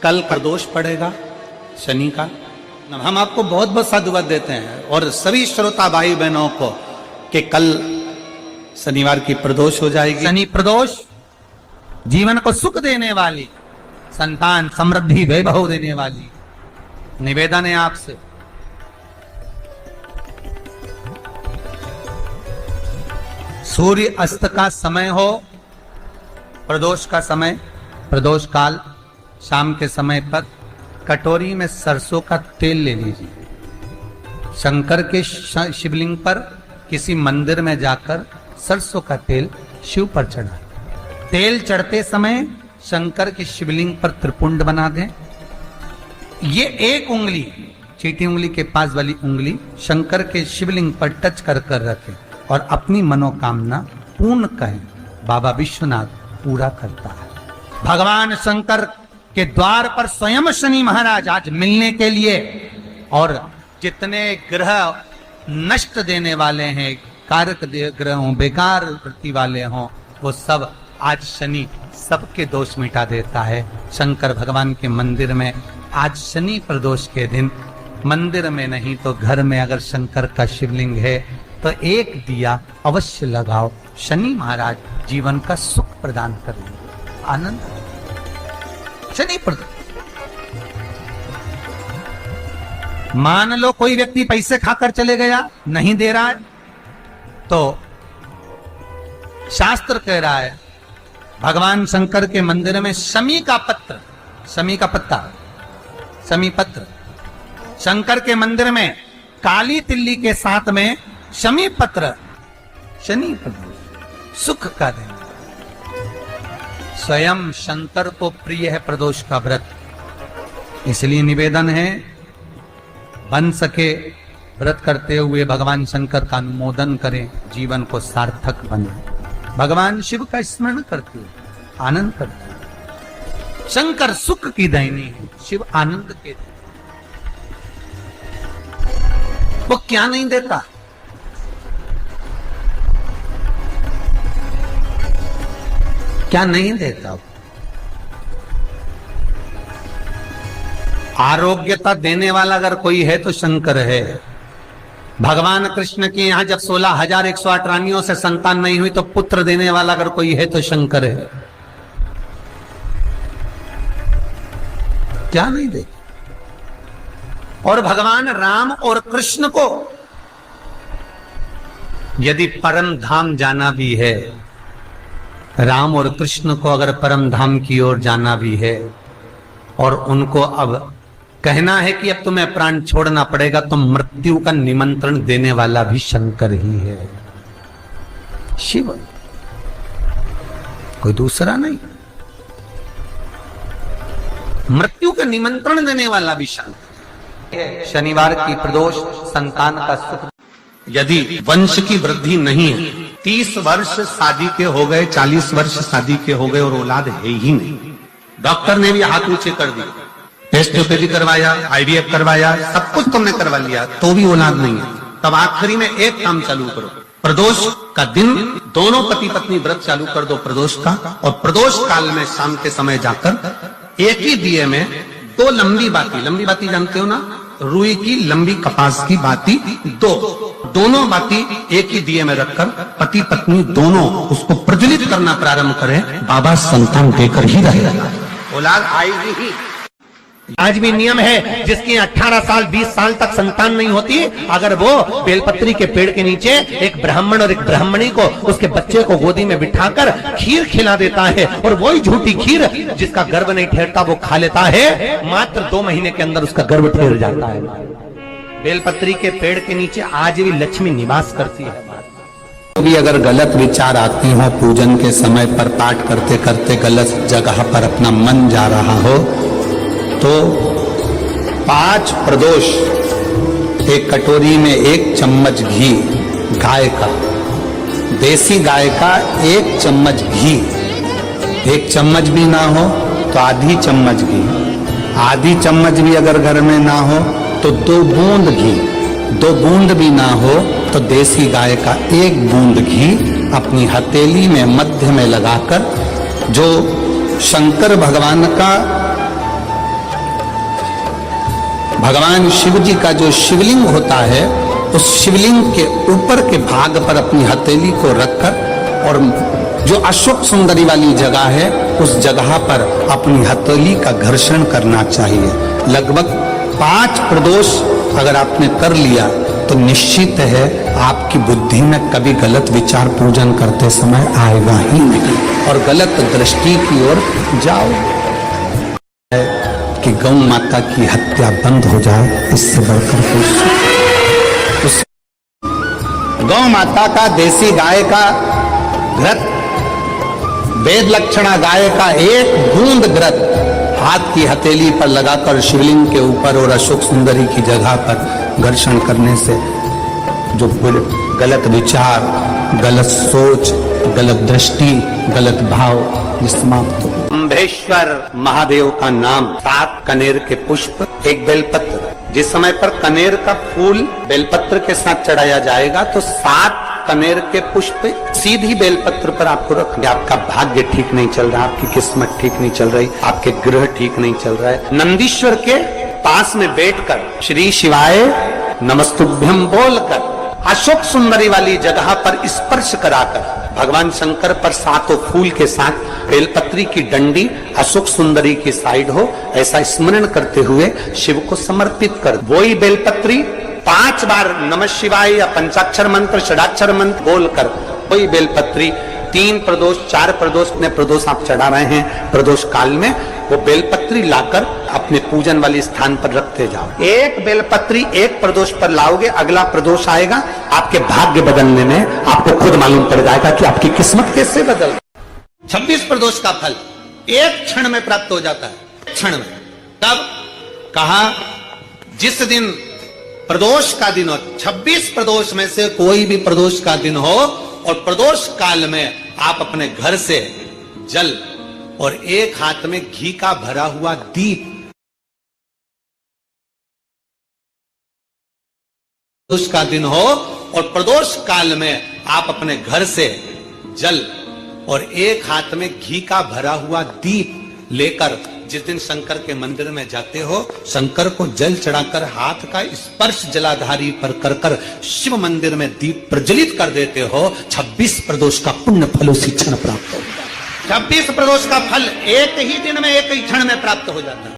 कल प्रदोष पड़ेगा शनि का। हम आपको बहुत बहुत साधुवाद देते हैं और सभी श्रोता भाई बहनों को कि कल शनिवार की प्रदोष हो जाएगी। शनि प्रदोष जीवन को सुख देने वाली, संतान समृद्धि वैभव देने वाली। निवेदन है आपसे, सूर्य अस्त का समय हो, प्रदोष का समय, प्रदोष काल शाम के समय पर कटोरी में सरसों का तेल ले लीजिए। शंकर के शिवलिंग पर किसी मंदिर में जाकर सरसों का तेल शिव पर चढ़ाएं। तेल चढ़ते समय शंकर के शिवलिंग पर त्रिपुंड बना दें। ये एक उंगली, चीटी उंगली के पास वाली उंगली शंकर के शिवलिंग पर टच कर कर रखें और अपनी मनोकामना पूर्ण कहें। बाबा विश्वनाथ पूरा करता है। भगवान शंकर के द्वार पर स्वयं शनि महाराज आज मिलने के लिए, और जितने ग्रह नष्ट देने वाले हैं, कारक ग्रह हों, बेकार वृत्ति वाले हों, वो सब आज शनि सबके दोष मिटा देता है। शंकर भगवान के मंदिर में आज शनि प्रदोष के दिन, मंदिर में नहीं तो घर में अगर शंकर का शिवलिंग है तो एक दिया अवश्य लगाओ। शनि महाराज जीवन का सुख प्रदान करेंगे, आनंद। शनि प्रदोष, मान लो कोई व्यक्ति पैसे खाकर चले गया, नहीं दे रहा है, तो शास्त्र कह रहा है भगवान शंकर के मंदिर में शमी का पत्र, शमी का पत्ता, शमी पत्र, शंकर के मंदिर में काली तिल्ली के साथ में शमी पत्र, शनि प्रदोष सुख का दिन। स्वयं शंकर को प्रिय है प्रदोष का व्रत, इसलिए निवेदन है बन सके व्रत करते हुए भगवान शंकर का अनुमोदन करें, जीवन को सार्थक बने। भगवान शिव का स्मरण करते हुए आनंद करते हुए। शंकर सुख की दायनी है, शिव आनंद के देते। वो क्या नहीं देता? क्या नहीं देता? आरोग्यता देने वाला अगर कोई है तो शंकर है। भगवान कृष्ण के यहाँ जब 16,108 रानियों से संतान नहीं हुई तो पुत्र देने वाला अगर कोई है तो शंकर है। क्या नहीं दे? और भगवान राम और कृष्ण को यदि परम धाम जाना भी है, राम और कृष्ण को अगर परम धाम की ओर जाना भी है और उनको अब कहना है कि अब तुम्हें प्राण छोड़ना पड़ेगा, तो मृत्यु का निमंत्रण देने वाला भी शंकर ही है, शिव, कोई दूसरा नहीं। मृत्यु का निमंत्रण देने वाला भी शंकर। शनिवार की प्रदोष संतान का सुख। यदि वंश की वृद्धि नहीं है, 30 वर्ष शादी के हो गए, 40 वर्ष शादी के हो गए और औलाद है ही नहीं, डॉक्टर ने भी हाथ नीचे कर दिया, टेस्ट करवाया, IVF करवाया, सब कुछ तुमने करवा लिया, तो भी औलाद नहीं है, तब आखिरी में एक काम चालू करो, प्रदोष का दिन दोनों पति पत्नी व्रत चालू कर दो प्रदोष का, और प्रदोष काल में शाम के समय जाकर एक ही दिए में 2 लंबी बाती जानते हो ना, रुई की लंबी कपास की बाती, दोनों बाती एक ही दिए में रखकर पति पत्नी दोनों उसको प्रज्वलित करना प्रारंभ करें, बाबा संतान देकर ही रहेगा, औलाद आएगी ही। आज भी नियम है, जिसकी 18 साल 20 साल तक संतान नहीं होती, अगर वो बेलपत्री के पेड़ के नीचे एक ब्राह्मण और एक ब्राह्मणी को उसके बच्चे को गोदी में बिठाकर खीर खिला देता है, और वही झूठी खीर जिसका गर्भ नहीं ठहरता वो खा लेता है, मात्र 2 महीने के अंदर उसका गर्भ ठहर जाता है। बेलपत्री के पेड़ के नीचे आज भी लक्ष्मी निवास करती है। भी अगर गलत विचार आते हो, पूजन के समय पर पाठ करते करते गलत जगह पर अपना मन जा रहा हो, तो 5 प्रदोष एक कटोरी में 1 चम्मच घी, गाय का, देसी गाय का 1 चम्मच घी, 1 चम्मच भी ना हो तो आधी चम्मच घी, आधी चम्मच भी अगर घर में ना हो तो 2 बूंद घी, 2 बूंद भी ना हो तो देसी गाय का 1 बूंद घी अपनी हथेली में मध्य में लगाकर, जो शंकर भगवान का भगवान शिव जी का जो शिवलिंग होता है, उस शिवलिंग के ऊपर के भाग पर अपनी हथेली को रखकर और जो अशोक सुंदरी वाली जगह है उस जगह पर अपनी हथेली का घर्षण करना चाहिए। लगभग 5 प्रदोष अगर आपने कर लिया तो निश्चित है आपकी बुद्धि में कभी गलत विचार पूजन करते समय आएगा ही नहीं और गलत दृष्टि की ओर जाओ कि गौ माता की हत्या बंद हो जाए, इससे बढ़कर कुछ। गौ माता का देसी गाय का घृत, वेद लक्षणा गाय का एक बूंद घृत हाथ की हथेली पर लगाकर शिवलिंग के ऊपर और अशोक सुंदरी की जगह पर घर्षण करने से जो गलत विचार, गलत सोच, गलत दृष्टि, गलत भाव ये समाप्त हो। अम्बेश्वर महादेव का नाम, 7 कनेर के पुष्प, 1 बेलपत्र। जिस समय पर कनेर का फूल बेलपत्र के साथ चढ़ाया जाएगा तो 7 कनेर के पुष्प सीधी बेलपत्र पर आपको रखेंगे। आपका भाग्य ठीक नहीं चल रहा, आपकी किस्मत ठीक नहीं चल रही, आपके ग्रह ठीक नहीं चल रहा है, नंदीश्वर के पास में बैठकर श्री शिवाय नमस्तुभ्यम बोलकर अशोक सुंदरी वाली जगह पर स्पर्श कराकर भगवान शंकर पर 7 फूल के साथ बेलपत्री की डंडी अशोक सुंदरी की साइड हो, ऐसा स्मरण करते हुए शिव को समर्पित कर वही बेलपत्री 5 बार नमः शिवाय या पंचाक्षर मंत्र, षडाक्षर मंत्र बोलकर वही बेलपत्री 3 प्रदोष 4 प्रदोष में प्रदोष आप चढ़ा रहे हैं, प्रदोष काल में वो बेलपत्री लाकर अपने पूजन वाले स्थान पर रखते जाओ। एक बेलपत्री एक प्रदोष पर लाओगे, अगला प्रदोष आएगा, आपके भाग्य बदलने में आपको खुद मालूम पड़ जाएगा कि आपकी किस्मत कैसे बदल। 26 प्रदोष का फल एक क्षण में प्राप्त हो जाता है, क्षण में। तब कहा जिस दिन प्रदोष का दिन हो, 26 प्रदोष में से कोई भी प्रदोष का दिन हो और प्रदोष काल में आप अपने घर से जल और एक हाथ में घी का भरा हुआ दीप, प्रदोष का दिन हो और प्रदोष काल में आप अपने घर से जल और एक हाथ में घी का भरा हुआ दीप लेकर जिस दिन शंकर के मंदिर में जाते हो, शंकर को जल चढ़ाकर हाथ का स्पर्श जलाधारी पर कर कर शिव मंदिर में दीप प्रज्वलित कर देते हो, 26 प्रदोष का पुण्य फल उसी क्षण प्राप्त हो जाता है। 26 प्रदोष का फल एक ही दिन में एक ही क्षण में प्राप्त हो जाता है।